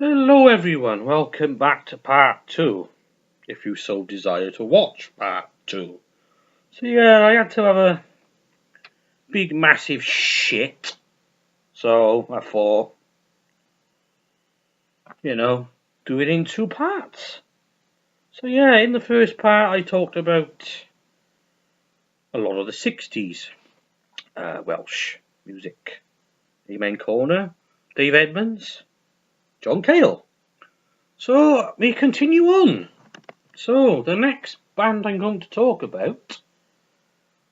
Hello everyone, welcome back to part 2, if you so desire to watch part 2. So yeah, I had to have a big massive shit, so I thought, do it in 2 parts. So yeah, in the first part I talked about a lot of the 60s Welsh music. The main corner, Dave Edmunds, John Cale. So we continue on. So the next band I'm going to talk about,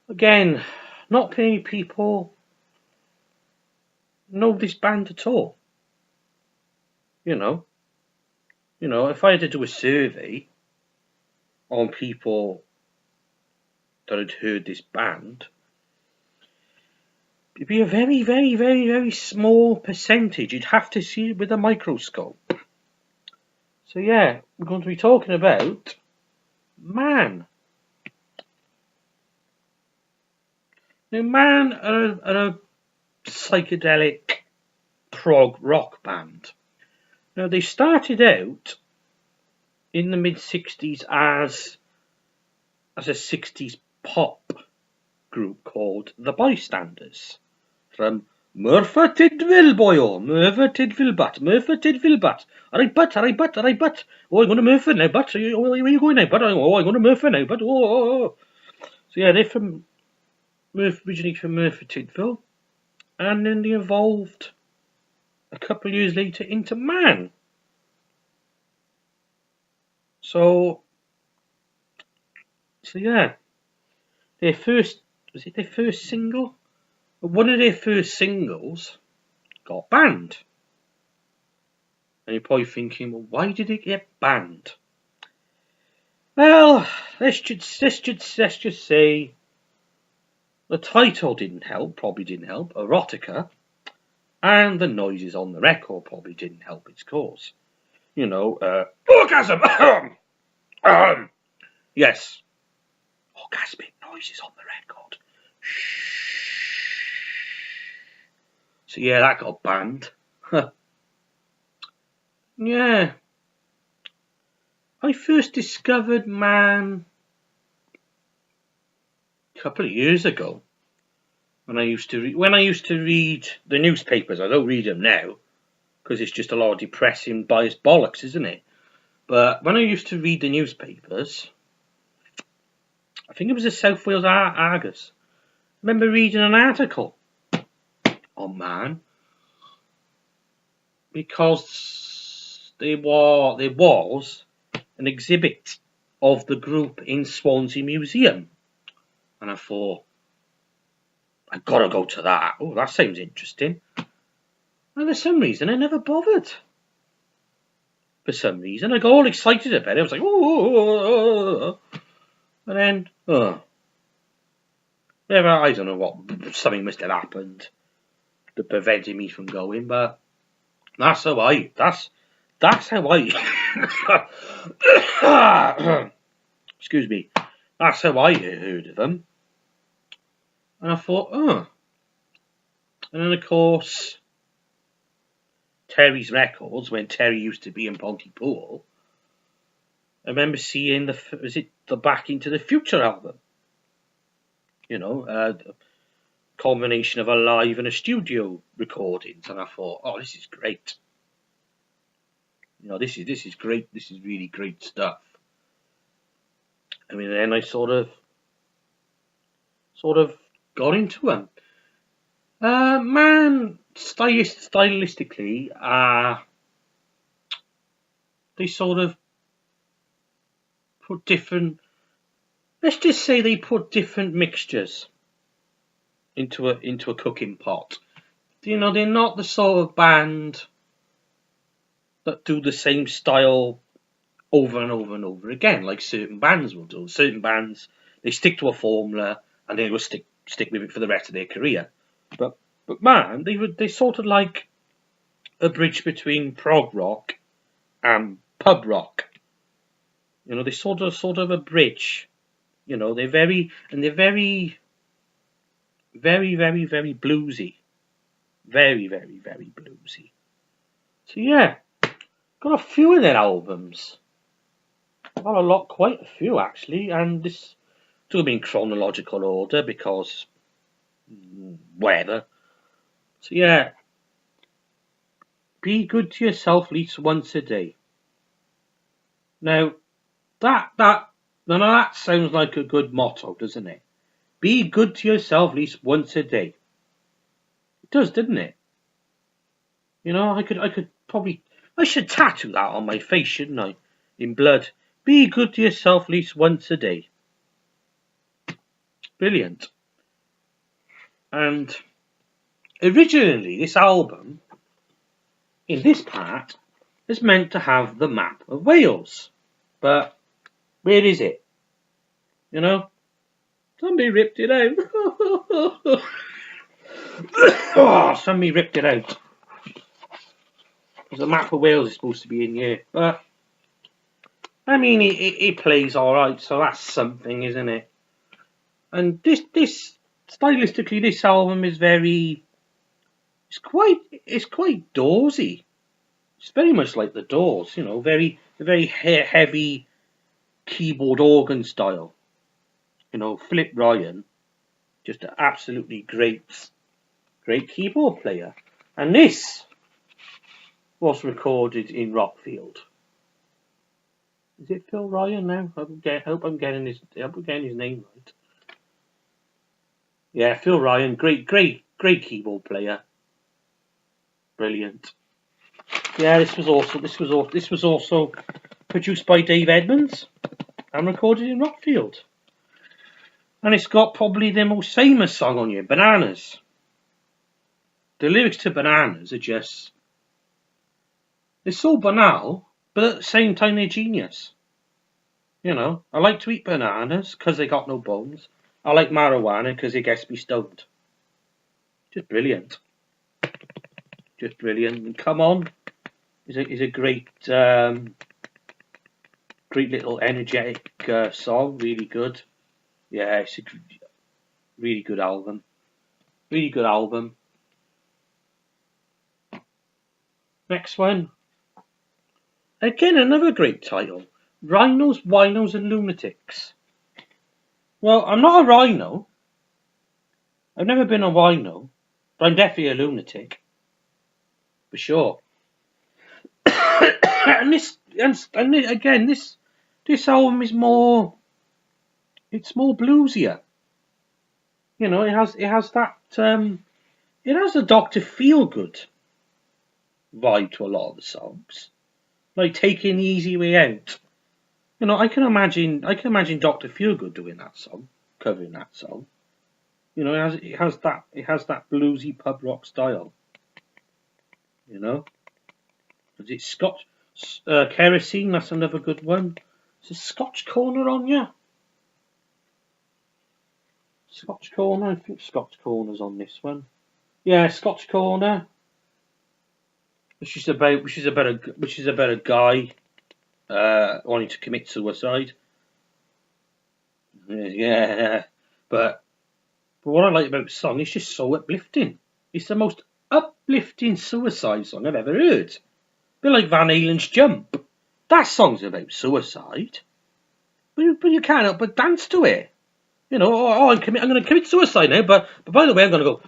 again, not many people know this band at all. If I had to do a survey on people that had heard this band, it'd be a very, very, very, very small percentage. You'd have to see it with a microscope. So yeah, we're going to be talking about Man. Now, Man are a psychedelic prog rock band. Now, they started out in the mid-60s as a 60s pop group called The Bystanders, from Murpha Tidville, boyo, Murpha Tidville Butt, Murpha Tidville Butt. Alright, butt. Oh, I'm going to Murpha now, butt. Where are you going now, butt? Oh, I'm going to Murpha now, butt. Oh. So yeah, they're originally from Murpha Tidville, and then they evolved a couple of years later into Man. So yeah, their first single? One of their first singles got banned. And you're probably thinking, well, why did it get banned? Well, let's just say the title probably didn't help, Erotica, and the noises on the record probably didn't help its cause. Orgasm! Yes. Orgasmic noises on the record. Shh. So yeah, that got banned. Yeah. I first discovered Man a couple of years ago when I used to read the newspapers. I don't read them now because it's just a lot of depressing, biased bollocks, isn't it? But when I used to read the newspapers, I think it was the South Wales Argus. I remember reading an article on Man because there was an exhibit of the group in Swansea Museum, and I thought, I gotta go to that. Oh, that sounds interesting. And for some reason, I never bothered. For some reason, I got all excited about it. I was like, oh. And then, I don't know what, something must have happened that prevented me from going, but that's how I excuse me, that's how I heard of them. And I thought, and then of course, Terry's Records, when Terry used to be in Pontypool, I remember seeing the Back Into the Future album. The combination of a live and a studio recordings, and I thought, oh, this is great. This is great. This is really great stuff. I mean, then I sort of got into them. Man, stylistically, they sort of put different. Let's just say they put different mixtures into a cooking pot. They're not the sort of band that do the same style over and over and over again, like certain bands will do. Certain bands, they stick to a formula and they will stick with it for the rest of their career. But Man, they sort of like a bridge between prog rock and pub rock. They sort of a bridge. They're very, very, very, very bluesy. Very, very, very bluesy. So yeah, got a few of their albums. Got a lot, quite a few actually, and this to be in chronological order because whatever. So yeah, be good to yourself at least once a day. Now that sounds like a good motto, doesn't it? Be good to yourself at least once a day. It does, doesn't it? You know, I could probably, I should tattoo that on my face, shouldn't I? In blood. Be good to yourself at least once a day. Brilliant. And originally, this album, in this part, is meant to have the map of Wales. But where is it? You know? Somebody ripped it out. Oh, somebody ripped it out. Because the map of Wales is supposed to be in here. But, I mean, it plays alright, so that's something, isn't it? And this stylistically, this album is very, it's quite Doorsy. It's very much like the Doors, you know, very heavy keyboard organ style. You know, Philip Ryan, just an absolutely great keyboard player. And this was recorded in Rockfield. Is it Phil Ryan now? I hope I'm getting his name right. Yeah, Phil Ryan, great keyboard player. Brilliant. Yeah, this was also produced by Dave Edmunds and recorded in Rockfield. And it's got probably the most famous song on here, Bananas. The lyrics to Bananas are just, they're so banal, but at the same time they're genius. You know, I like to eat bananas because they got no bones. I like marijuana because it gets me stoned. Just brilliant. Just brilliant. And Come On is a great little energetic song. Really good. Yeah, it's a really good album. Really good album. Next one. Again, another great title. Rhinos, Winos and Lunatics. Well, I'm not a rhino. I've never been a wino. But I'm definitely a lunatic. For sure. and again, this album is more, it's more bluesier. You know, it has that it has a Dr. Feelgood vibe to a lot of the songs, like Taking the Easy Way Out. You know, I can imagine Dr. Feelgood doing that song, covering that song. You know, it has that bluesy pub rock style. You know, is it Scotch Kerosene? That's another good one. Is it Scotch Corner on you? Scotch Corner. I think Scotch Corner's on this one. Yeah, Scotch Corner. Which is about a guy wanting to commit suicide. Yeah, but what I like about the song, it's just so uplifting. It's the most uplifting suicide song I've ever heard. A bit like Van Halen's Jump. That song's about suicide, but you can't help but dance to it. You know, I'm going to commit suicide now, but by the way, I'm going to go.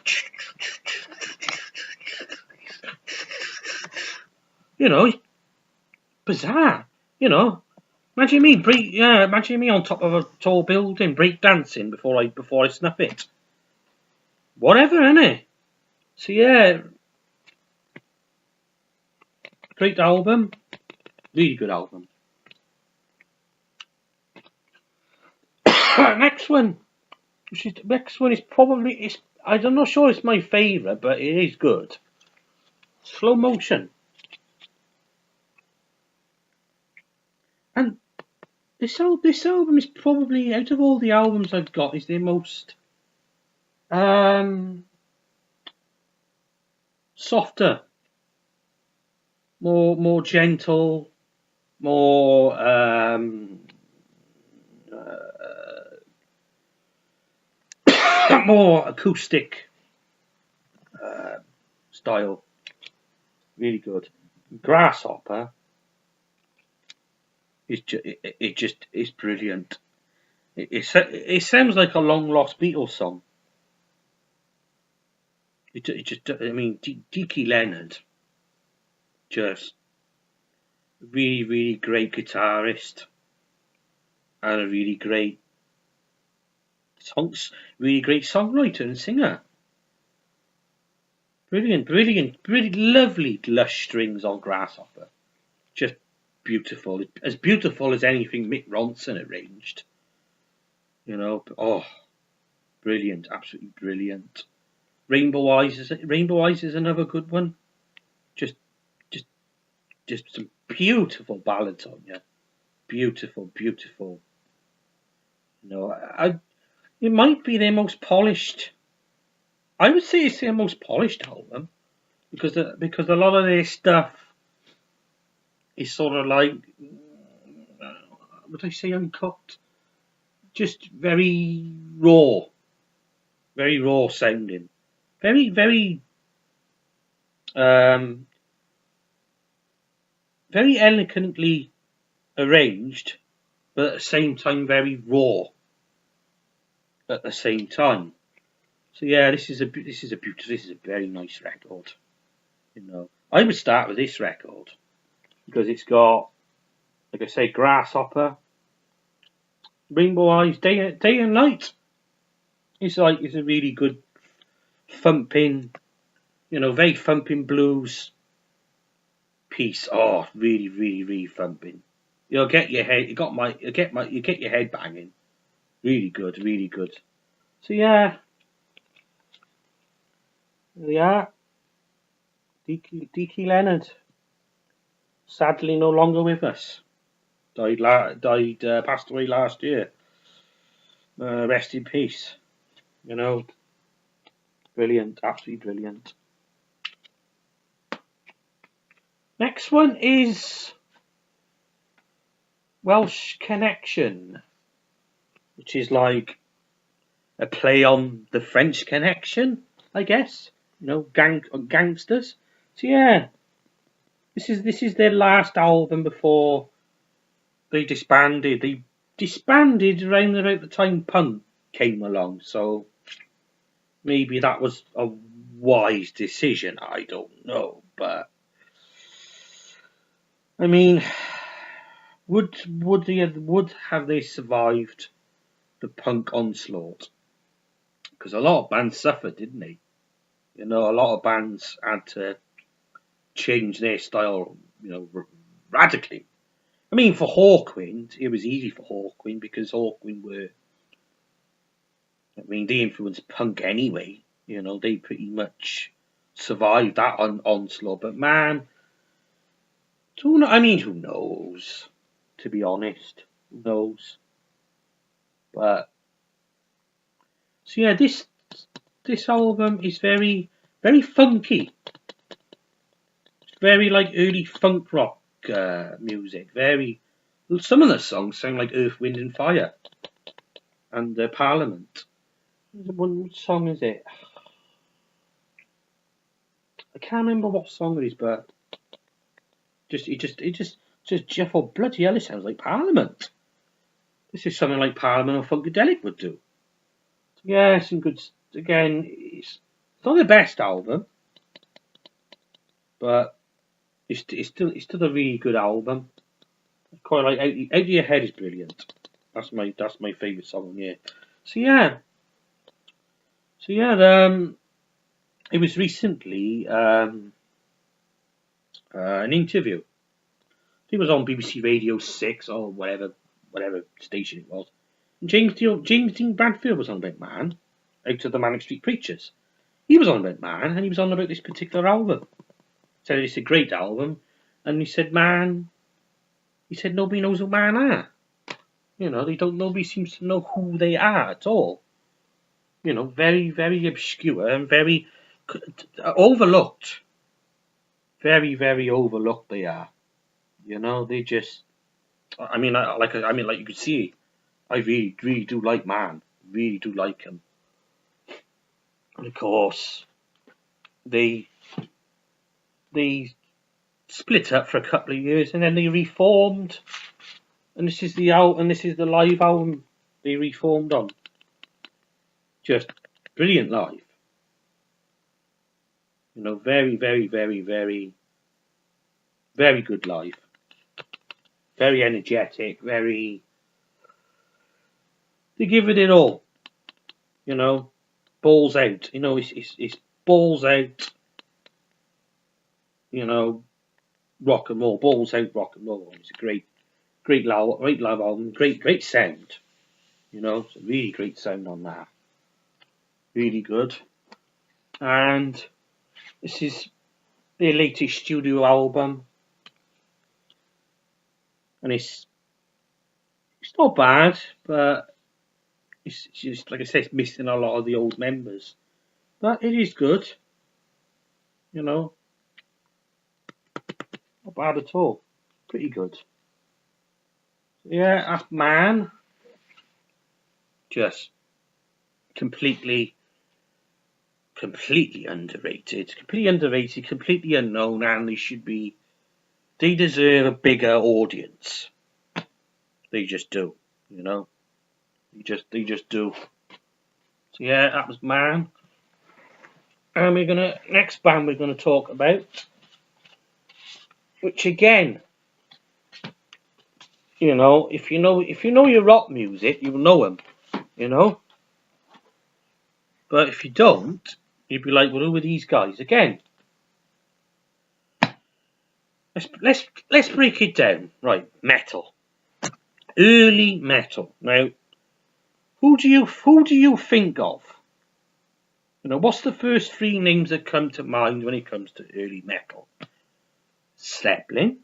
You know, bizarre. You know, imagine me on top of a tall building break dancing before I snuff it. Whatever, innit? So yeah, great album, really good album. Next one is probably, I'm not sure it's my favourite, but it is good. Slow Motion. And this album is probably, out of all the albums I've got, is the most softer, more gentle, more more acoustic style. Really good. Grasshopper it's brilliant. It sounds like a long lost Beatles song. I mean, Dickie Leonard, just really great guitarist and a really great songwriter and singer. Brilliant, lovely lush strings on Grasshopper. Just beautiful, as beautiful as anything Mick Ronson arranged. You know, oh, brilliant, absolutely brilliant. Rainbow Eyes is another good one. Just some beautiful ballads on you. Beautiful. You know, it might be their most polished. I would say it's their most polished album because a lot of their stuff is sort of like, would I say, uncooked? Just very raw sounding, very very elegantly arranged, but at the same time very raw. At the same time, so yeah, this is a very nice record. You know, I would start with this record because it's got, like I say, Grasshopper, Rainbow Eyes, Day and Night. It's a really good thumping, very thumping blues piece. Oh, really thumping. You'll get your head. You get your head banging. Really good. So yeah, Dickie Leonard, sadly no longer with us. Passed away last year. Rest in peace. You know, brilliant, absolutely brilliant. Next one is Welsh Connection, which is like a play on the French Connection, I guess. Gangsters. So yeah, this is their last album before they disbanded. They disbanded around about the time punk came along, so maybe that was a wise decision. I don't know, but I mean, would have they survived the punk onslaught? Because a lot of bands suffered, didn't they? A lot of bands had to change their style, radically. I mean, for Hawkwind, it was easy for Hawkwind because Hawkwind they influenced punk anyway. They pretty much survived that onslaught. But man, who knows? To be honest, who knows? But so yeah, this album is very funky. It's very like early funk rock music. Some of the songs sound like Earth, Wind and Fire and Parliament. What song is it? I can't remember what song it is, but it just Jeff, oh bloody hell, it sounds like Parliament. This is something like Parliament or Funkadelic would do. So yeah, some good. Again, it's not the best album, but it's still a really good album. I quite like Out of Your Head is brilliant. That's my favourite song on here. So yeah. It was recently an interview. It was on BBC Radio 6 or whatever station it was. And James Dean Bradfield was on about Man, out of the Manic Street Preachers. He was on about Man, and he was on about this particular album. Said it's a great album, and he said nobody knows who Man are. Nobody seems to know who they are at all. Very obscure and very overlooked. Very overlooked they are. They just. Like you could see, I really do like Man. Really do like him. And of course, they split up for a couple of years and then they reformed and this is the live album they reformed on. Just brilliant live. You know, very, very, very, very, very good live. Very energetic. Very. They give it all. You know, balls out. You know, it's balls out. You know, rock and roll, balls out, rock and roll. It's a great live album. Great sound. You know, it's a really great sound on that. Really good. And this is their latest studio album, and it's not bad, but it's just, like I said, it's missing a lot of the old members, but it is good. You know, not bad at all. Pretty good. Yeah, Man, just completely underrated, completely unknown, and they deserve a bigger audience. They just do, you know. They just do. So yeah, that was Man. And next band we're gonna talk about, which again, you know, if you know your rock music, you'll know them, you know. But if you don't, you'd be like, well, who are these guys again? Let's break it down. Right, metal, early metal. Now, who do you think of? You know, what's the first three names that come to mind when it comes to early metal? Zeppelin,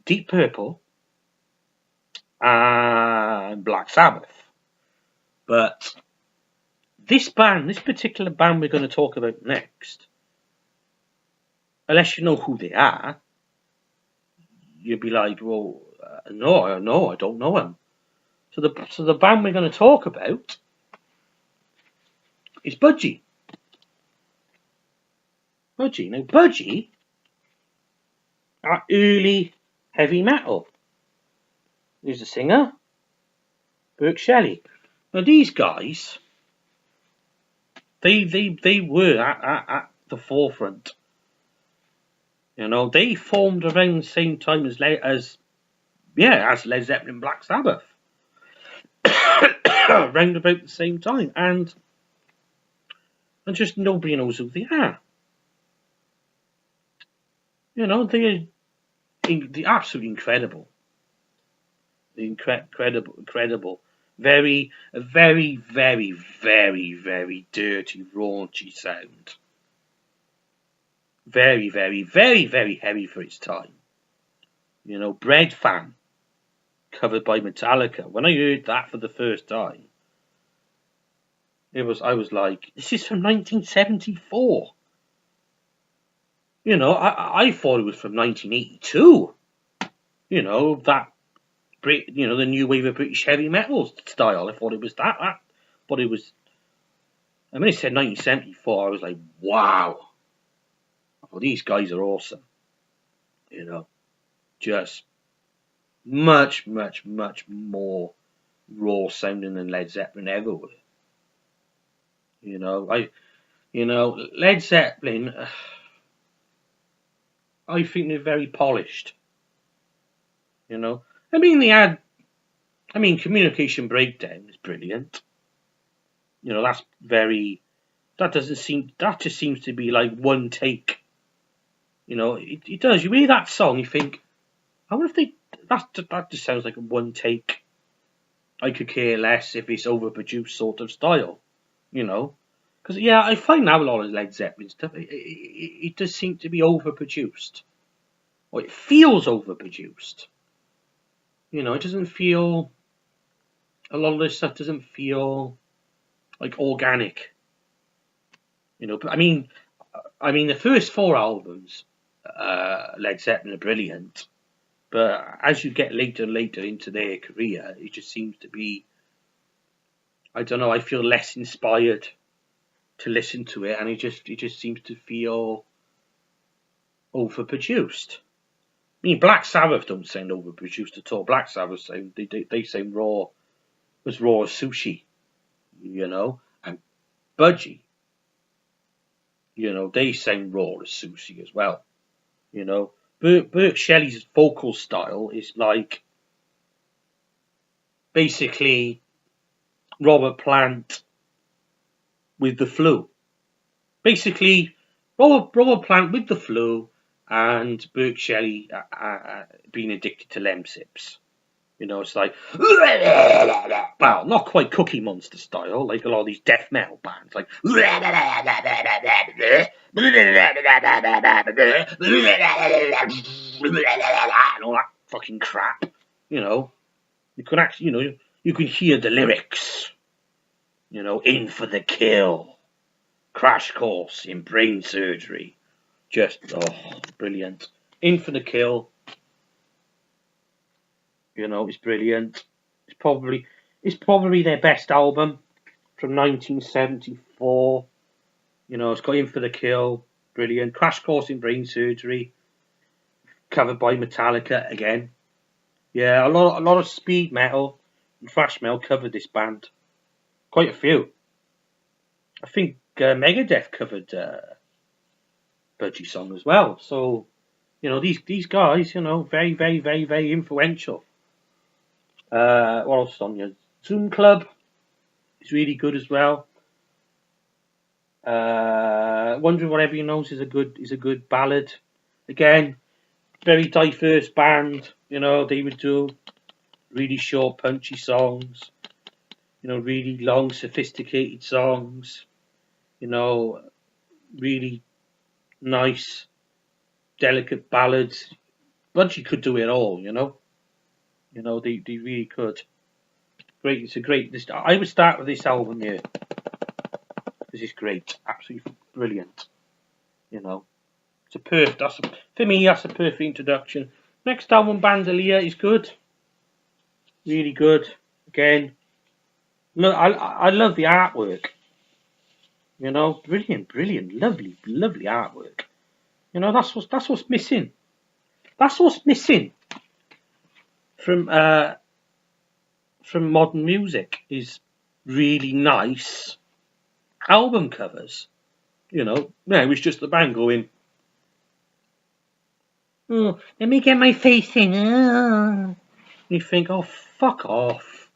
Deep Purple, and Black Sabbath. But this particular band we're going to talk about next, unless you know who they are, you'd be like, well, no, I don't know them. So the band we're going to talk about is Budgie. Now, Budgie are early heavy metal. There's the singer, Burke Shelley. Now, these guys, they were at the forefront. You know, they formed around the same time as Led Zeppelin, Black Sabbath. Around about the same time, and just nobody knows who they are. You know, they're absolutely incredible. Incredible. Very, very, very, very, very dirty, raunchy sound. Very, very, very, very heavy for its time. You know, Bread Fan, covered by Metallica. When I heard that for the first time, I was like, this is from 1974. You know, I thought it was from 1982. You know, the new wave of British heavy metal style. I thought it was that. But it was. And when it said 1974, I was like, wow. Well, these guys are awesome. You know, just much, much, much more raw sounding than Led Zeppelin ever would. You know, Led Zeppelin, I think they're very polished. You know, Communication Breakdown is brilliant. You know, that just seems to be like one take. You know, it does. You hear that song, you think, I wonder if that just sounds like a one take. I could care less if it's overproduced sort of style. You know, because I find now a lot of Led Zeppelin stuff, it does seem to be overproduced, or it feels overproduced. You know, it doesn't feel. A lot of this stuff doesn't feel like organic. You know, but I mean, the first four albums, Led Zeppelin are brilliant, but as you get later and later into their career, it just seems to be. I don't know. I feel less inspired to listen to it, and it just seems to feel overproduced. mean, Black Sabbath don't sound overproduced at all. Black Sabbath sound they sound raw as sushi, you know, and Budgie, you know, they sound raw as sushi as well, you know. Burt Shelley's vocal style is like basically Robert Plant with the flu. Basically, Robert Plant with the flu and Burt Shelley being addicted to Lemsips. You know, it's like, well, not quite Cookie Monster style, like a lot of these death metal bands, like, and all that fucking crap. You know, you can actually, you know, you can hear the lyrics. You know, in for the kill, crash course in brain surgery, just brilliant. In for the kill. You know, it's brilliant. It's probably their best album from 1974. You know, it's got In for the Kill, brilliant. Crash Course in Brain Surgery, covered by Metallica again. Yeah, a lot of speed metal and thrash metal covered this band. Quite a few. I think Megadeth covered Budgie song as well. So, you know, these guys, you know, very, very, very, very influential. What else on your Zoom Club is really good as well. Wondering What Everyone Knows is a good ballad. Again, very diverse band. You know, they would do really short, punchy songs. You know, really long, sophisticated songs. You know, really nice, delicate ballads. Budgie could do it all. You know. You know, they really could. Great, it's a great. I would start with this album here because it's great, absolutely brilliant. You know, it's a perfect. For me, that's a perfect introduction. Next album, Bandolier, is good, really good. Again, look, I love the artwork. You know, brilliant, lovely artwork. You know, that's what's missing. That's what's missing from modern music is really nice album covers. You know, it was just the band going, oh, let me get my face in. You think, oh, fuck off,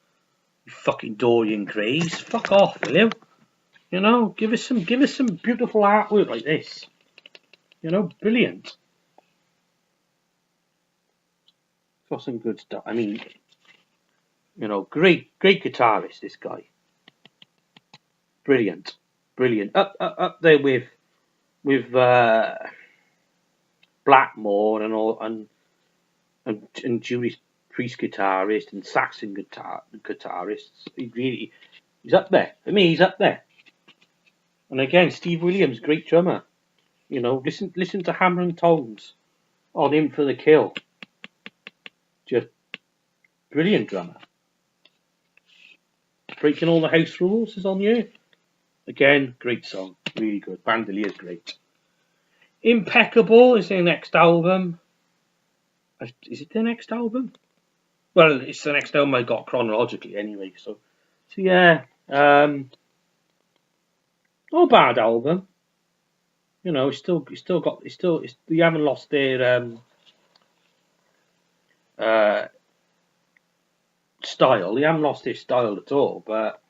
you fucking Dorian Grays, fuck off, will you? You know, give us some beautiful artwork like this. You know, brilliant. Got some good stuff. I mean, you know, great guitarist, this guy. Brilliant. Up there with Blackmore and all and Judas Priest guitarist and Saxon guitarists. He's up there. For me, he's up there. And again, Steve Williams, great drummer. You know, listen to Hammer and Tongs on In for the Kill. Just brilliant drummer. Breaking All the House Rules is on here. Again, great song. Really good. Bandolier is great. Impeccable is their next album. Is it their next album? Well, it's the next album I got chronologically anyway. So yeah. Not a bad album. You know, they haven't lost their style. They haven't lost their style at all, but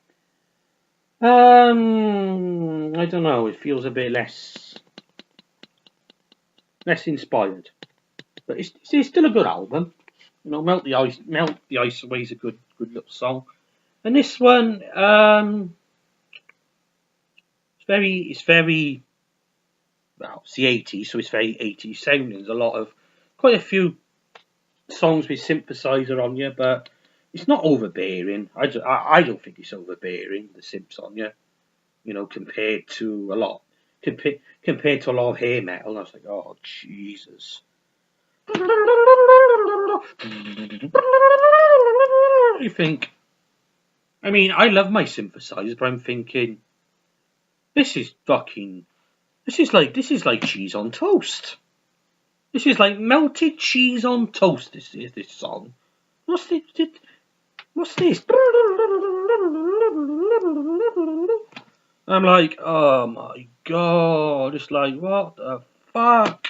I don't know. It feels a bit less inspired, but it's still a good album. You know, Melt the Ice Away is a good little song, and this one it's very well, it's the 80s, so it's very 80s sounding. There's quite a few songs with synthesizer on you, but it's not overbearing. I don't think it's overbearing, the synths on you. You know, compared to a lot of hair metal. And I was like, oh Jesus. You think? I mean, I love my synthesizers, but I'm thinking, this is like cheese on toast. This is like melted cheese on toast. This is this song. What's this? What's this? I'm like, oh my god! It's like, what the fuck?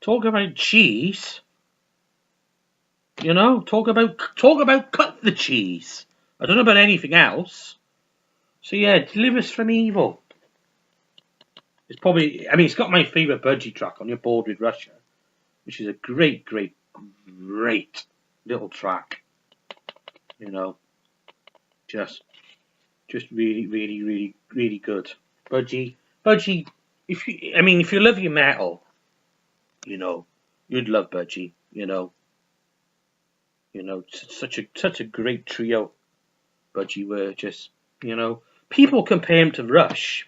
Talk about cheese. You know, talk about cut the cheese. I don't know about anything else. So yeah, Deliver Us From Evil. It's probably, I mean, it's got my favourite Budgie track on You're Bored with Russia, which is a great little track. You know, just really good. Budgie. If you love your metal, you know, you'd love Budgie. You know, such a great trio. Budgie were just, you know, people compare him to Rush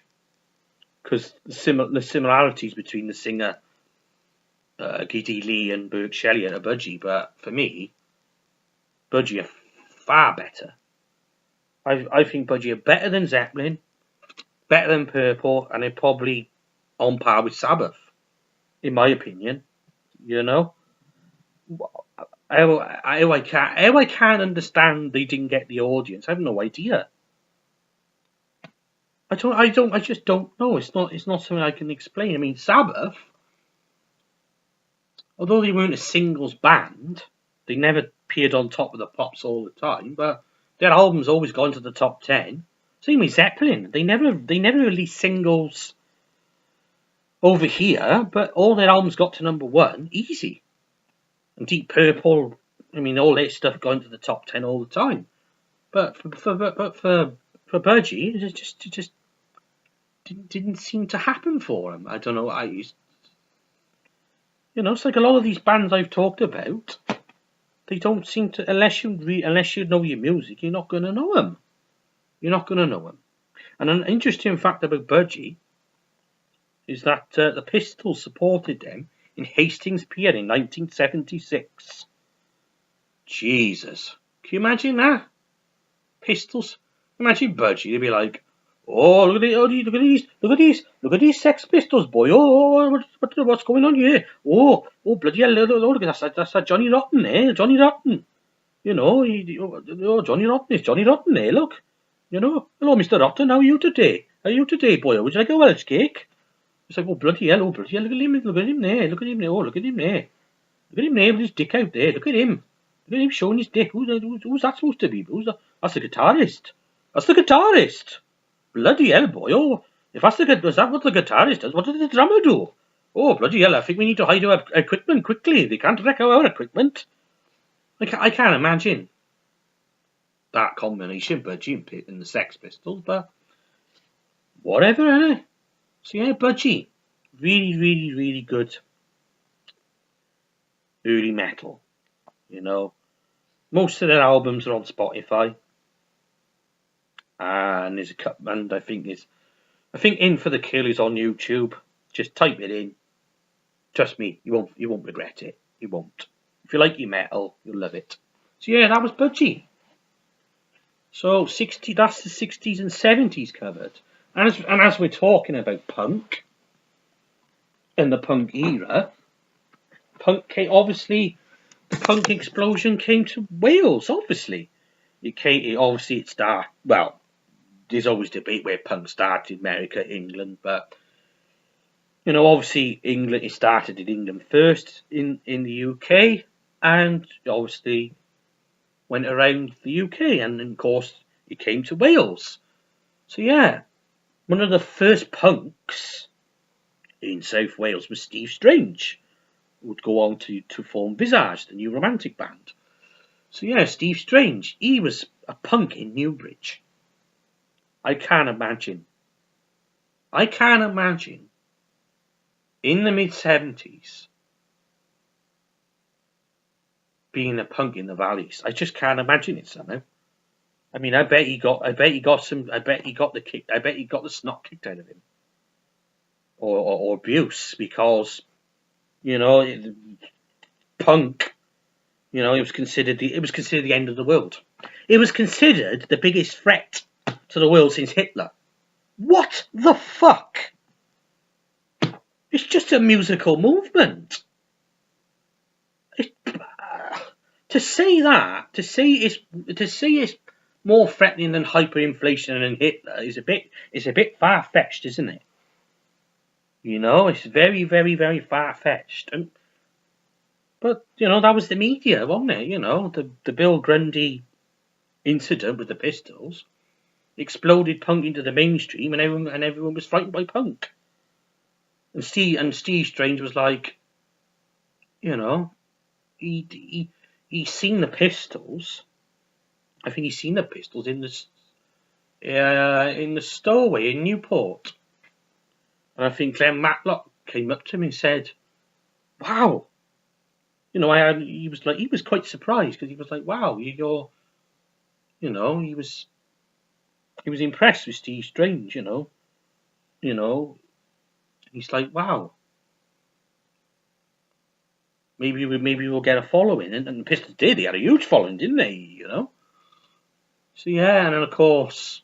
because the similarities between the singer Geddy Lee and Bert Shelley are Budgie, but for me, Budgie are far better. I think Budgie are better than Zeppelin, better than Purple, and they're probably on par with Sabbath, in my opinion. You know, I can't understand they didn't get the audience. I have no idea. I just don't know. It's not something I can explain. I mean, Sabbath, although they weren't a singles band, they never appeared on top of the pops all the time, but their albums always gone to the top 10. Same with Zeppelin. They never released singles over here, but all their albums got to number 1 easy. And Deep Purple, I mean, all their stuff going to the top 10 all the time. But for Budgie, it just didn't seem to happen for him. I don't know. It's like a lot of these bands I've talked about. They don't seem to, unless you know your music, you're not going to know them. You're not going to know them. And an interesting fact about Budgie is that the Pistols supported them in Hastings Pier in 1976. Jesus. Can you imagine that? Pistols. Imagine Budgie. They'd be like, oh, look at these Sex Pistols, boy. Oh, what's going on here? Oh, bloody hell, look, that's Johnny Rotten, eh? Johnny Rotten. You know, Johnny Rotten is Johnny Rotten, eh? Look. You know, hello, Mr. Rotten, how are you today? Boy? Would you like a Welsh cake? It's like, oh, bloody hell, look at him there, look at him there with his dick out there, look at him showing his dick. Who's that supposed to be? That's the guitarist. Bloody hell, boy. Oh, if is that what the guitarist does? What did the drummer do? Oh, bloody hell, I think we need to hide our equipment quickly. They can't wreck our equipment. I can't imagine that combination, Budgie and the Sex Pistols, but whatever, innit? So yeah, Budgie, really good early metal. You know, most of their albums are on Spotify, and there's a couple, and I think In for the Kill is on YouTube. Just type it in. Trust me, you won't regret it. You won't. If you like your metal, you'll love it. So yeah, that was Budgie. So that's the 60s and 70s covered. And as we're talking about punk and the punk era, obviously the punk explosion came to Wales. Obviously, it started. Well, there's always debate where punk started, America, England, but you know, obviously England. It started in England first, in the UK, and obviously went around the UK, and of course it came to Wales. So yeah. One of the first punks in South Wales was Steve Strange, who would go on to form Visage, the new romantic band. So yeah, Steve Strange, he was a punk in Newbridge. I can't imagine in the mid-70s being a punk in the valleys. I just can't imagine it somehow. I mean, I bet he got the snot kicked out of him, or abuse, because, you know, punk, you know, it was considered the end of the world. It was considered the biggest threat to the world since Hitler. What the fuck? It's just a musical movement. It, to say it's more threatening than hyperinflation and Hitler is a bit far fetched, isn't it? You know, it's very, very, very far fetched. But you know, that was the media, wasn't it? You know, the Bill Grundy incident with the pistols exploded punk into the mainstream, and everyone was frightened by punk. And Steve Strange was like, you know, he's seen the pistols. I think he's seen the pistols in the stowaway in Newport. And I think Glenn Matlock came up to him and said, "Wow." You know, he was quite surprised because he was like, "Wow, you're," you know, he was impressed with Steve Strange. You know, he's like, "Wow, maybe we'll get a following." And the Pistols did. They had a huge following, didn't they? You know. So yeah, and then of course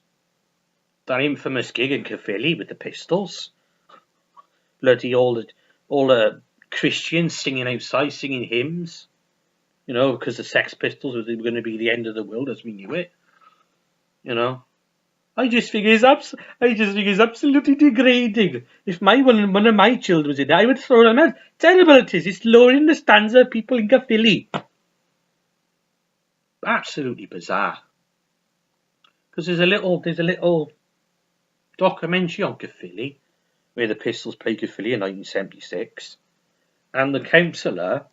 that infamous gig in Caerphilly with the Pistols, bloody all the Christians singing outside, singing hymns. You know, because the Sex Pistols were going to be the end of the world as we knew it. You know, I just think it's absolutely degrading. If one of my children was in there, I would throw them out. Terrible it is. It's lowering the standards of people in Caerphilly. Absolutely bizarre. Because there's a little documentary on Caerphilly where the Pistols played Caerphilly in 1976, and the councillor,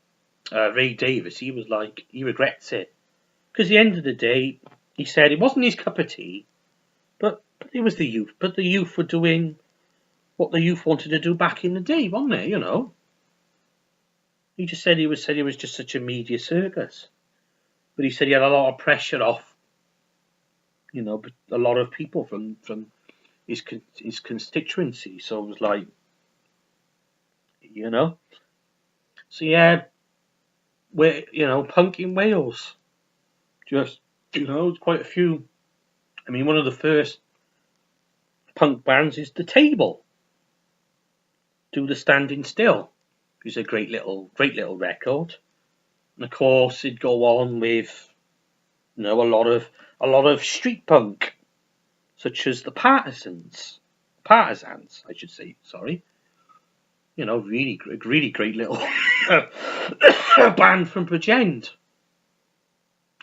Ray Davis, he was like, he regrets it. Because at the end of the day, he said it wasn't his cup of tea, but it was the youth. But the youth were doing what the youth wanted to do back in the day, wasn't it? You know. He just said it was just such a media circus. But he said he had a lot of pressure off, you know, but a lot of people from his constituency. So it was like, you know. So yeah, punk in Wales. Just, you know, quite a few. I mean, one of the first punk bands is The Table. Do the Standing Still. It's a great little record. And of course, it'd go on with, you know, a lot of street punk, such as the Partisans, I should say. Sorry. You know, really great little band from Bridgend.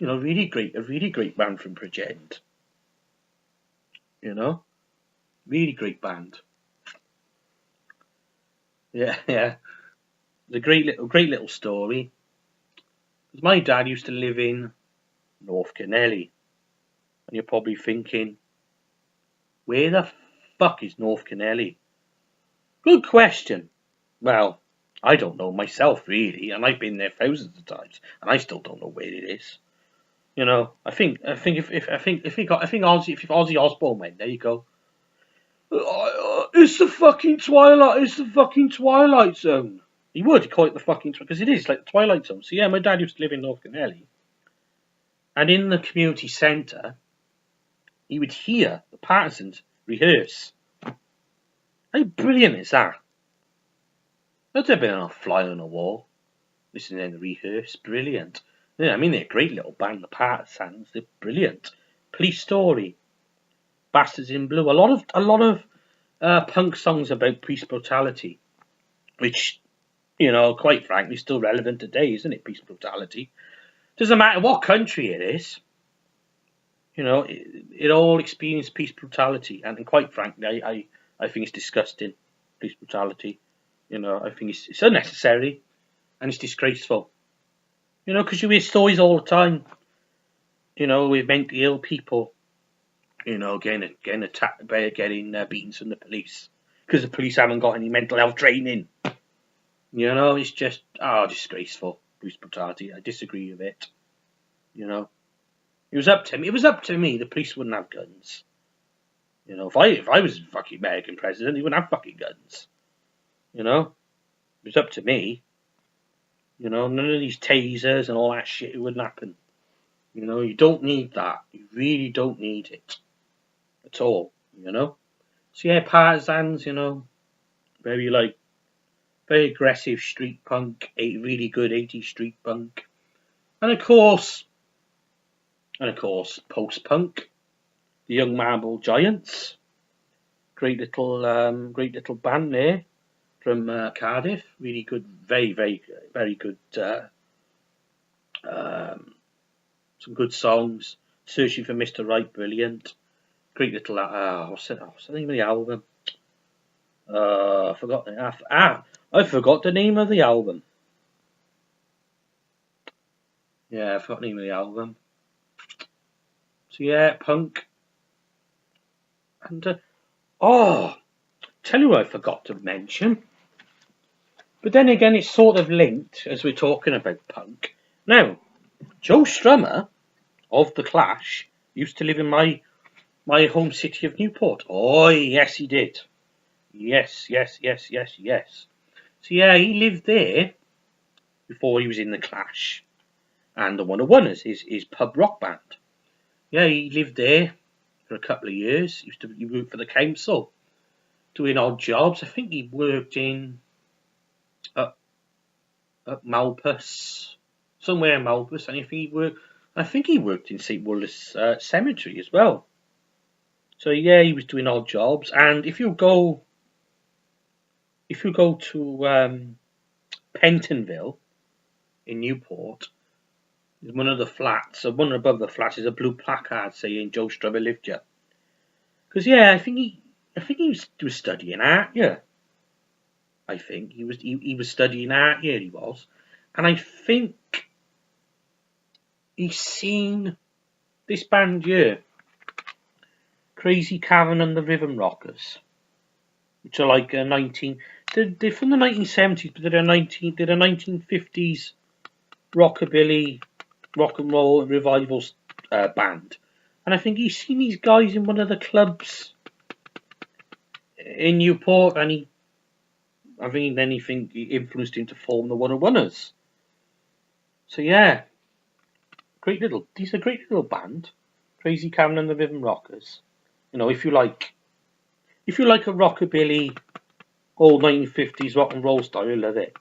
You know, a really great band from Bridgend. You know, really great band. Yeah. It's a great little story. My dad used to live in North Kennelly, and you're probably thinking, where the fuck is North Kennelly? Good question. Well, I don't know myself really, and I've been there thousands of times, and I still don't know where it is. You know, I think if Ozzy Osbourne went there, you go, it's the fucking Twilight Zone. He would call it the fucking, because it is like the Twilight Zone. So yeah, my dad used to live in North Kennelly, and in the community centre, he would hear the Partisans rehearse. How brilliant is that? I'd have been on a fly on a wall, listening to them rehearse. Brilliant. Yeah, I mean, they're a great little band, the Partisans. They're brilliant. Police Story, Bastards in Blue. A lot of punk songs about police brutality, which, you know, quite frankly, still relevant today, isn't it? Police brutality. Doesn't matter what country it is. You know, it all experienced police brutality, and quite frankly, I think it's disgusting. Police brutality. You know, I think it's unnecessary, and it's disgraceful. You know, because you hear stories all the time. You know, with mentally ill people, you know, getting attacked by getting beatings from the police because the police haven't got any mental health training. You know, it's just disgraceful. Police brutality. I disagree with it. You know, it was up to me. The police wouldn't have guns. You know, if I was a fucking American president, he wouldn't have fucking guns. You know, it was up to me. You know, none of these tasers and all that shit, it wouldn't happen. You know, you don't need that. You really don't need it. At all, you know? So yeah, Partisans, you know, very like very aggressive street punk, a really good 80s street punk, and of course, post-punk, the Young Marble Giants, great little band there from Cardiff, really good, very good, some good songs. Searching for Mr. Right, brilliant, great little. What's the name of the album? I forgot the name of the album. Yeah, I forgot the name of the album. So yeah, punk. And tell you what I forgot to mention. But then again, it's sort of linked as we're talking about punk. Now, Joe Strummer of The Clash used to live in my home city of Newport. Oh, yes, he did. Yes. So yeah, he lived there before he was in The Clash and the 101ers, his pub rock band. Yeah, he lived there for a couple of years. He worked for the council, doing odd jobs. I think he worked in at Malpas, somewhere in Malpas, and I think he worked in St. Woolis Cemetery as well. So yeah, he was doing odd jobs. And if you go to Pentonville in Newport, one of the flats, or one above the flats, is a blue placard saying Joe Strummer lived here. Because yeah, I think he was studying art. Yeah, I think he was studying art. Yeah, he was, and I think he's seen this band here, Crazy Cavern and the Rhythm Rockers, which are like they're from the 1970s, but they're a 1950s rockabilly, rock and roll revival band. And I think he's seen these guys in one of the clubs in Newport, and he influenced him to form the 101ers. So yeah, these are a great little band, Crazy Cavern and the Rhythm Rockers. You know, if you like a rockabilly, old 1950s rock and roll style, you'll love it.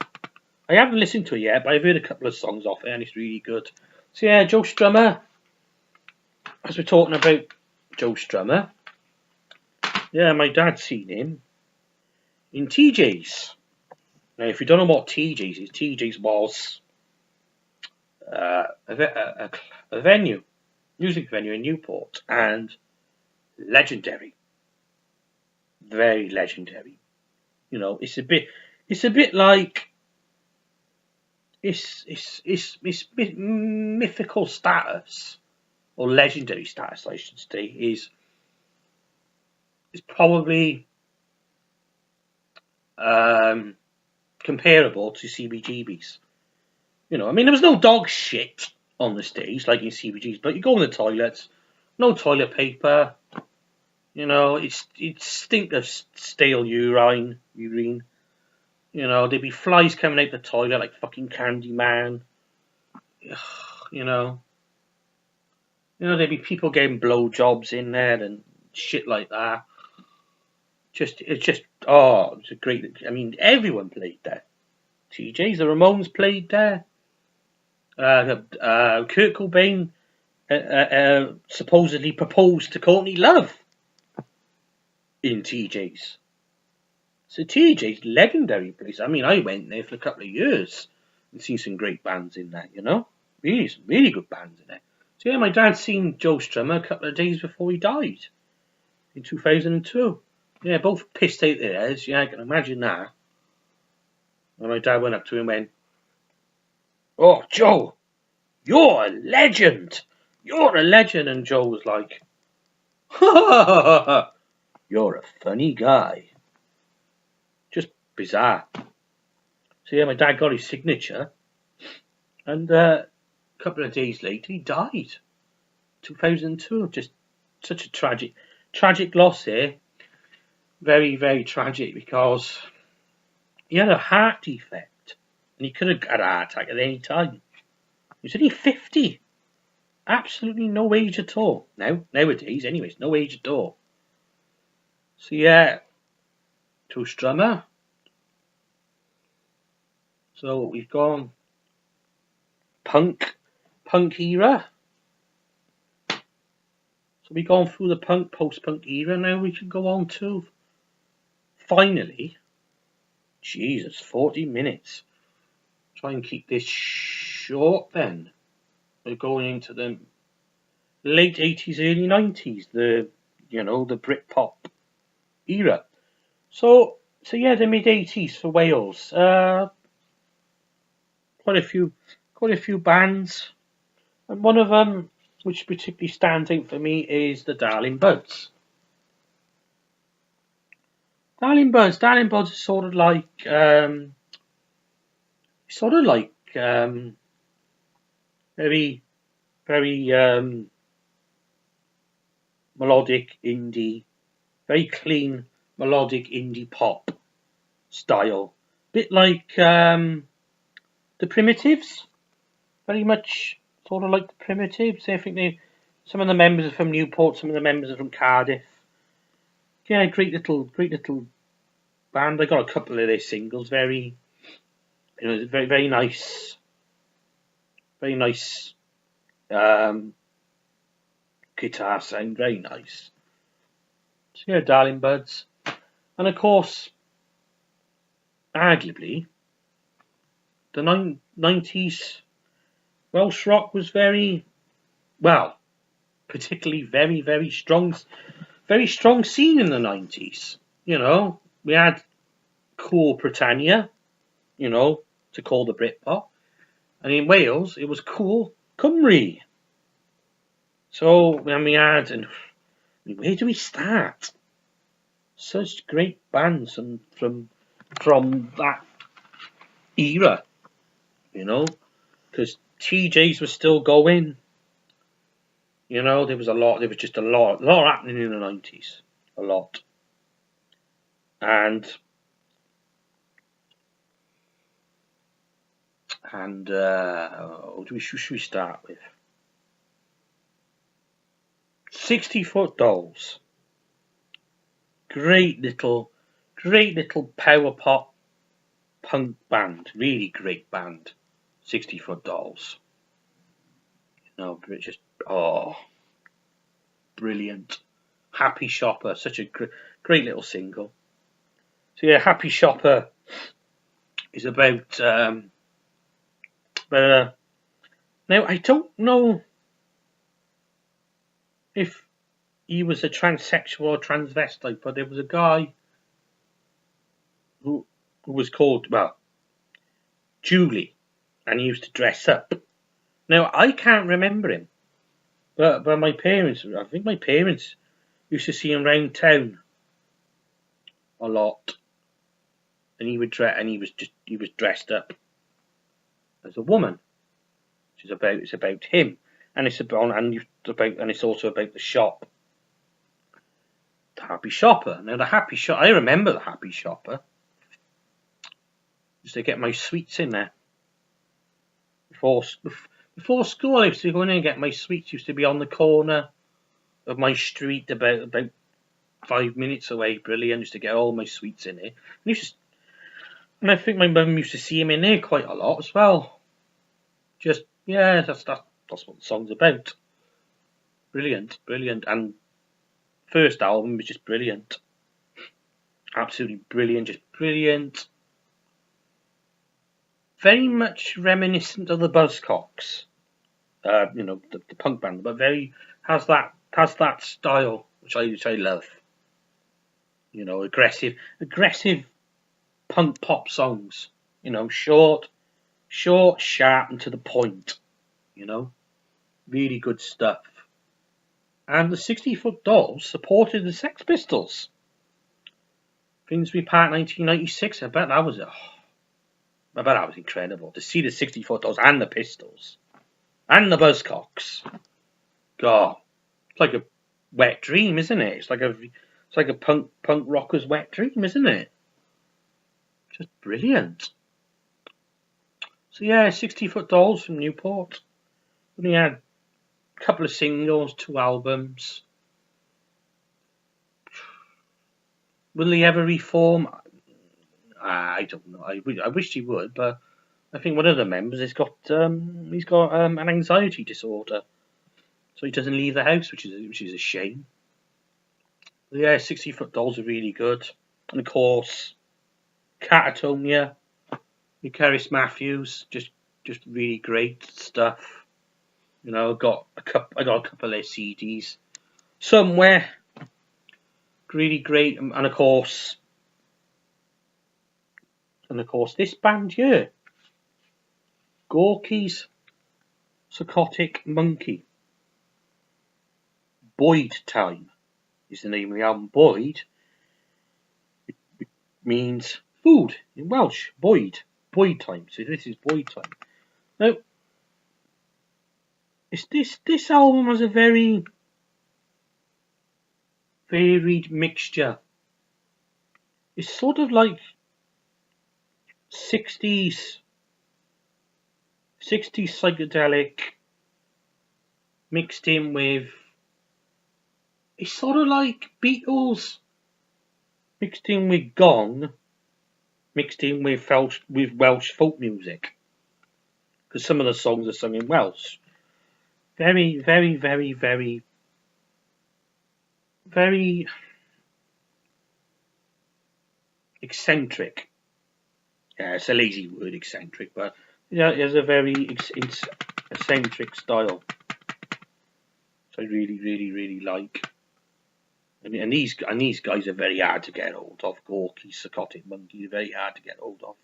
I haven't listened to it yet, but I've heard a couple of songs off it, and it's really good. So yeah, Joe Strummer. As we're talking about Joe Strummer, yeah, my dad's seen him in TJ's. Now, if you don't know what TJ's is, TJ's was a venue, music venue in Newport, and legendary, very legendary. You know, it's a bit like it's mythical status, or legendary status, I should say, is probably comparable to CBGB's. You know, I mean, there was no dog shit on the stage like in CBGB's, but you go in the toilets, no toilet paper. You know, it stink of stale urine. You know, there'd be flies coming out the toilet like fucking Candyman. You know, there'd be people getting blowjobs in there and shit like that. It's a great. I mean, everyone played there. TJ's, the Ramones played there. Kurt Cobain supposedly proposed to Courtney Love in TJ's. So TJ's legendary place. I mean, I went there for a couple of years and seen some great bands in there. You know, some really good bands in there. So yeah, my dad's seen Joe Strummer a couple of days before he died in 2002. Yeah, both pissed out their heads. Yeah, I can imagine that. And my dad went up to him and went, "Oh, Joe, you're a legend. You're a legend." And Joe was like, "Ha ha ha ha ha. You're a funny guy." Just bizarre. So yeah, my dad got his signature, and a couple of days later he died. 2002. Just such a tragic loss here. Very, very tragic, because he had a heart defect and he could have had a heart attack at any time. He was only 50. Absolutely no age at all. Nowadays, anyways, no age at all. So yeah, Joe Strummer. So we've gone punk era. So we've gone through the post-punk era. Now we can go on to, finally, Jesus, 40 minutes. Try and keep this short then. We're going into the late 80s, early 90s, the Britpop era. So yeah, the mid 80s for Wales. Quite a few bands, and one of them, which particularly stands out for me, is the Darling Buds. Darling Buds is sort of like very melodic indie, very clean melodic indie pop style, bit like the Primitives, very much sort of like the Primitives. I think some of the members are from Newport, some of the members are from Cardiff. Yeah, great little band. I got a couple of their singles, very very nice, guitar sound, very nice. So yeah, Darling Buds, and of course, arguably, the 90s Welsh Rock was particularly very strong scene in the 90s. We had Cool Britannia, to call the Britpop, and in Wales it was Cool Cymru. So when we had, and where do we start? Such great bands from that era, because TJs were still going. There was just a lot happening in the 90s, a lot, and what should we start with? 60-Foot Dolls, great little power pop punk band, really great band. 60-Foot Dolls, just brilliant. Happy Shopper, such a great little single. So yeah, Happy Shopper is about now I don't know if he was a transsexual or transvestite, but there was a guy who was called Julie, and he used to dress up. Now I can't remember him, but my parents, I think my parents used to see him round town a lot, and he was dressed up as a woman. It's about him, and it's also about the shop, the Happy Shopper. Now the Happy Shop, I remember the Happy Shopper. Used to get my sweets in there before school. I used to go in and get my sweets. Used to be on the corner of my street, about 5 minutes away. Brilliant. Used to get all my sweets in there. And I think my mum used to see him in there quite a lot as well. Just that's what the song's about. Brilliant. And first album was just brilliant. Absolutely brilliant, just brilliant. Very much reminiscent of the Buzzcocks, the punk band, but very has that style which I love. Aggressive punk pop songs. Short, sharp, and to the point. Really good stuff. And the 60-Foot Dolls supported the Sex Pistols. Finsbury Park, 1996. I bet that was incredible to see the 60-Foot Dolls and the Pistols and the Buzzcocks. God, it's like a wet dream, isn't it? It's like a punk rocker's wet dream, isn't it? Just brilliant. So yeah, 60-Foot Dolls from Newport. We had a couple of singles, 2 albums. Will they ever reform? I don't know. I wish he would, but I think one of the members has got an anxiety disorder, so he doesn't leave the house, which is a shame. But yeah, 60-foot dolls are really good, and of course, Catatonia, Eucharis Matthews, just really great stuff. You know, I got a couple of their CDs somewhere, really great, and of course this band here, Gorky's Psychotic Monkey. Boyd Time is the name of the album. Boyd means food in Welsh. Boyd Time. So this is Boyd Time. Now, this album has a very varied mixture. It's sort of like 60s psychedelic mixed in with, it's sort of like Beatles mixed in with Gong, mixed in with Welsh folk music, because some of the songs are sung in Welsh. Very, very, very, very, very eccentric. Yeah, it's a lazy word, eccentric, but yeah, it has a very eccentric style. So I really, really, really like. And these guys are very hard to get hold of. Gorky, Psychotic Monkey, are very hard to get hold of.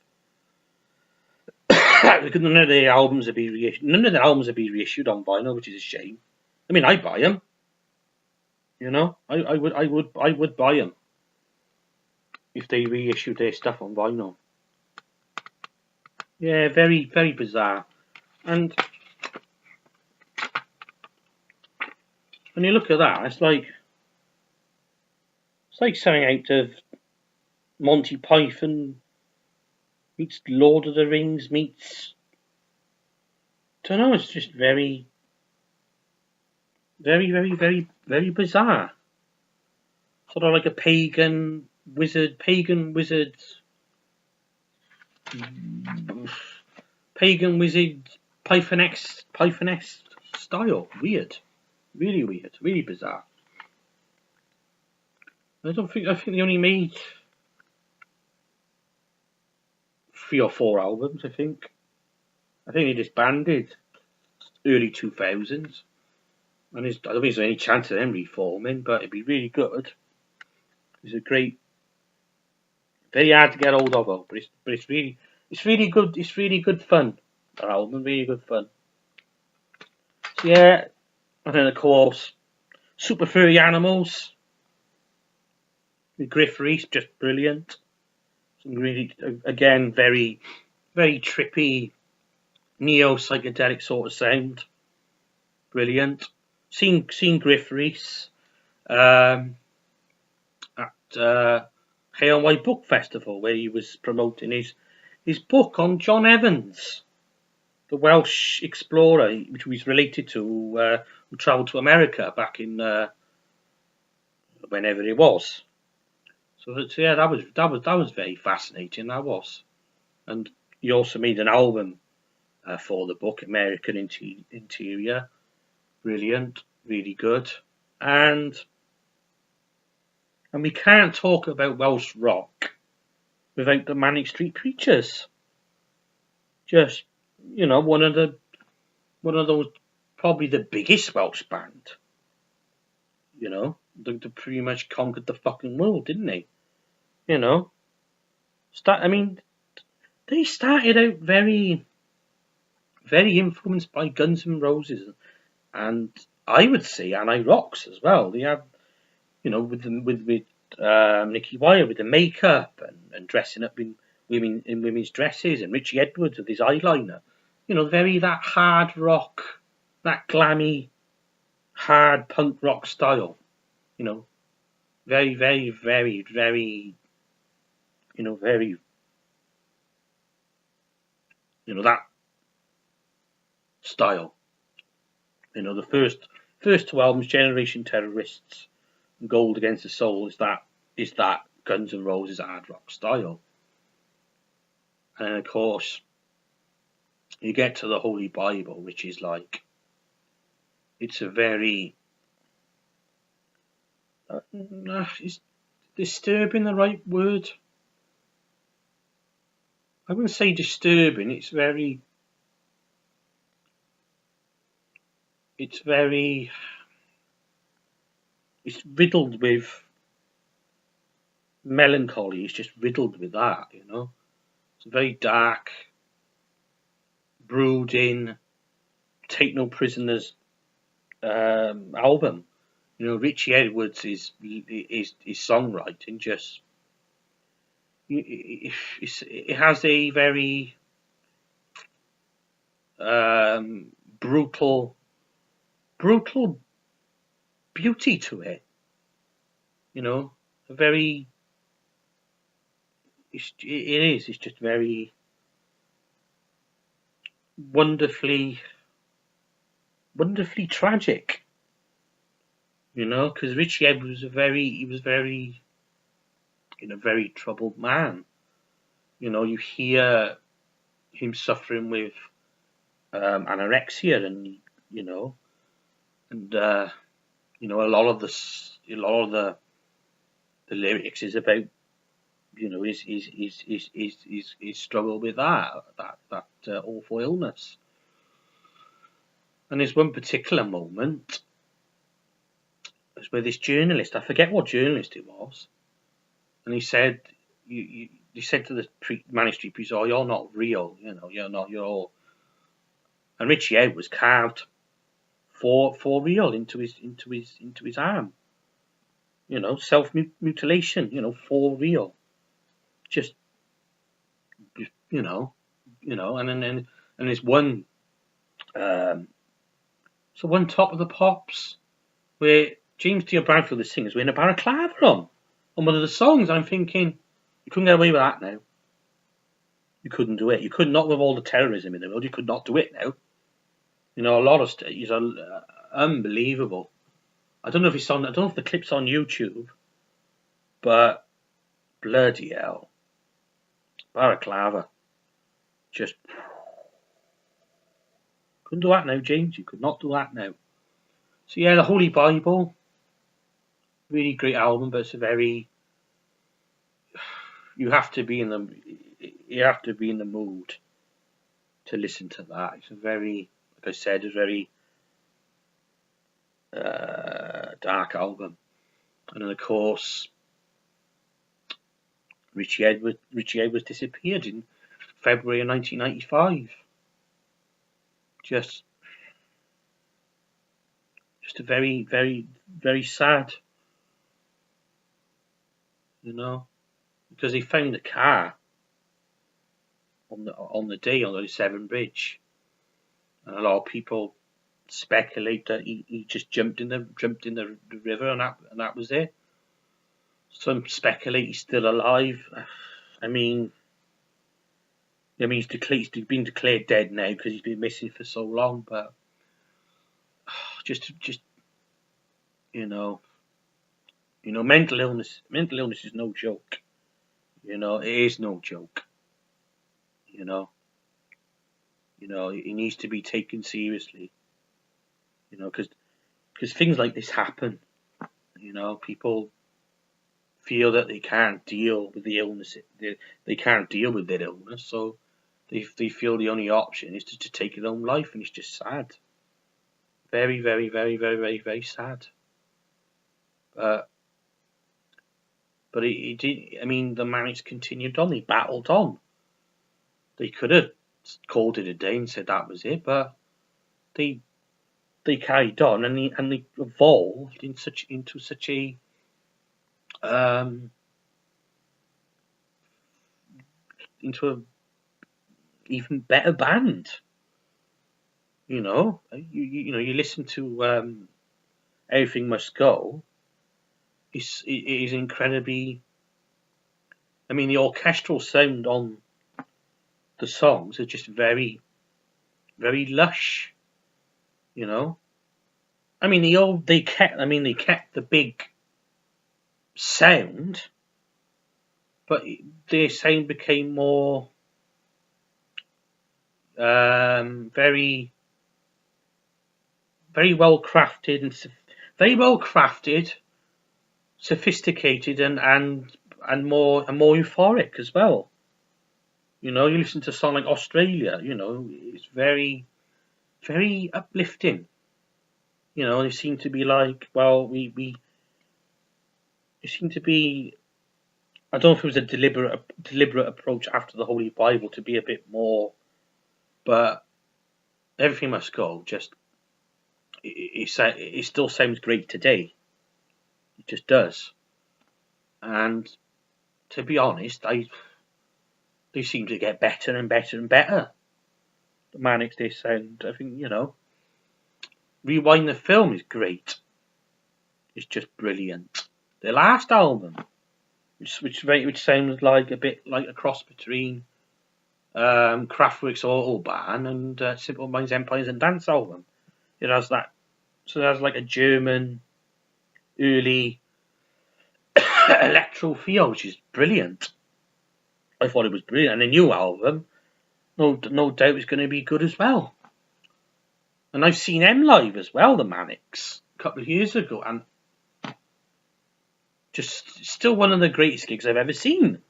Because none of their albums have been reissued on vinyl, which is a shame. I mean, I buy them. You know, I would buy them if they reissued their stuff on vinyl. Yeah, very, very bizarre. And when you look at that, it's like something out of Monty Python meets Lord of the Rings meets, I don't know, it's just very, very, very, very, very bizarre. Sort of like a pagan wizard, Python-esque style. Weird. Really weird. Really bizarre. I think they only made 3 or 4 albums, I think they disbanded early 2000s. And I don't think there's any chance of them reforming, but it'd be really good. It's a great, very hard to get hold of, but it's really good. It's really good fun. That album, really good fun. So yeah, and then of course, Super Furry Animals with Griff Rhys, just brilliant. Some really, again, very, very trippy, neo psychedelic sort of sound. Brilliant. Seen Griff Rhys at Hale White Book Festival, where he was promoting his book on John Evans, the Welsh explorer, which was related to who travelled to America back in whenever it was. So yeah, that was very fascinating. That was, and he also made an album for the book, American Interior. Brilliant, really good, and we can't talk about Welsh rock without the Manic Street Preachers. Just, you know, one of those, probably the biggest Welsh band. You know, they pretty much conquered the fucking world, didn't they? You know, they started out very, very influenced by Guns N' Roses, and I would say Anti-Rocks as well. They have, you know, with Nicky Wire with the makeup and dressing up in women's dresses, and Richie Edwards with his eyeliner. You know, very that hard rock, that glammy, hard punk rock style. You know, very, very, very, very, you know, very, you know, that style. You know, the first 2 albums, Generation Terrorists and Gold Against the Soul, is that Guns N' Roses hard rock style. And of course, you get to the Holy Bible, which is like, it's a very, is disturbing the right word? I wouldn't say disturbing. It's very, it's riddled with melancholy. It's just riddled with that, you know. It's a very dark, brooding, take no prisoners album. You know, Richie Edwards is songwriting just, it has a very brutal beauty to it. You know, a very, it's just very wonderfully tragic. You know, because Richie Edwards was very, you know, very troubled man. You know, you hear him suffering with anorexia, and you know, and you know, a lot of the lyrics is about, you know, his struggle with that awful illness. And there's one particular moment where this journalist, I forget what journalist it was, and he said, he said to the Manistry priest, "Oh, you're not real, you know, you're not, you're all." And Richie Edwards carved for real into his arm. You know, self mutilation. You know, for real. Just, you know, and there's one. So one Top of the Pops where James Dean Bradfield, the singers, wearing a balaclava on one of the songs. I'm thinking, you couldn't get away with that now. You couldn't do it. You could not, with all the terrorism in the world. You could not do it now. You know, a lot of stages are unbelievable. I don't know if it's on. I don't know if the clip's on YouTube, but bloody hell, balaclava, just couldn't do that now, James. You could not do that now. So yeah, the Holy Bible, really great album, but it's a very, you have to be in the mood to listen to that. It's a very, like I said, a very dark album. And then of course, Richie Edwards disappeared in February of 1995. Just a very, very, very sad, you know, because he found a car on the day on the Severn Bridge, and a lot of people speculate that he just jumped in the river, and that was it. Some speculate he's still alive. I mean, he's been declared dead now because he's been missing for so long. But just you know, mental illness is no joke. You know, it is no joke. You know, it needs to be taken seriously. You know, because things like this happen. You know, people feel that they can't deal with the illness. They can't deal with their illness, so they feel the only option is to take their own life, and it's just sad. Very, very, very, very, very, very sad. But he did. I mean, the marriage continued on. They battled on. They could have called it a day and said that was it, but they carried on, and they evolved into such a into a even better band. You know, you listen to Everything Must Go. It is incredibly. I mean, the orchestral sound on the songs are just very, very lush. You know, I mean, they kept the big sound, but their sound became more Very, very well crafted very well crafted, sophisticated, and more euphoric as well. You know, you listen to a song like Australia. You know, it's very, very uplifting. You know, they seem to be like, well, we it seemed to be. I don't know if it was a deliberate approach after the Holy Bible to be a bit more, but Everything Must Go just it still sounds great today. It just does. And to be honest, they seem to get better and better and better. The Manics, they sound. I think, you know, Rewind the Film is great. It's just brilliant. Their last album, which sounds like a bit like a cross between Kraftwerk's Autobahn and Simple Minds, Empires and Dance album. It has that, so it has like a German early electro feel, which is brilliant. I thought it was brilliant, and the new album, no doubt, is going to be good as well. And I've seen them live as well, the Manics, a couple of years ago, and just still one of the greatest gigs I've ever seen.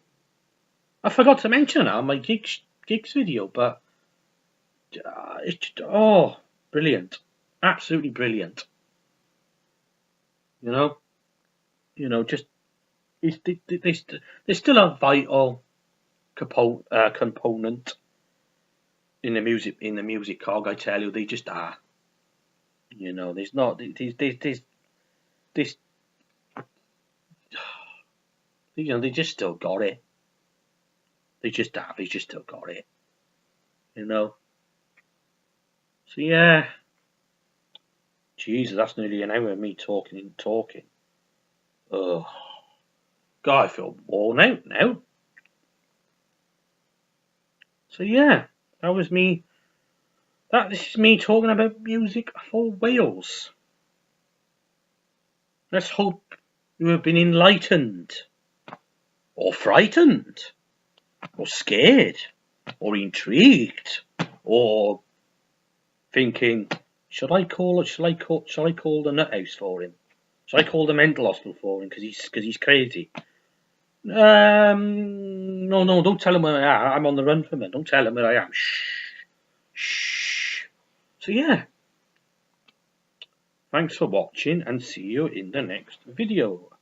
I forgot to mention it on my gigs video, but it's just, brilliant, absolutely brilliant. You know, just they're still a vital component in the music cog. I tell you, they just are. You know, there's not this. You know, they just still got it. They just have. They just still got it. You know. So yeah. Jesus, that's nearly an hour of me talking and talking. Oh, God, I feel worn out now. So yeah, that was me. This is me talking about music for Wales. Let's hope you have been enlightened, or frightened, or scared, or intrigued, or thinking, should I call the nut house for him? Should I call the mental hospital for him because he's crazy? No, don't tell him where I am. I'm on the run from him. Don't tell him where I am. Shh. So yeah, thanks for watching, and see you in the next video.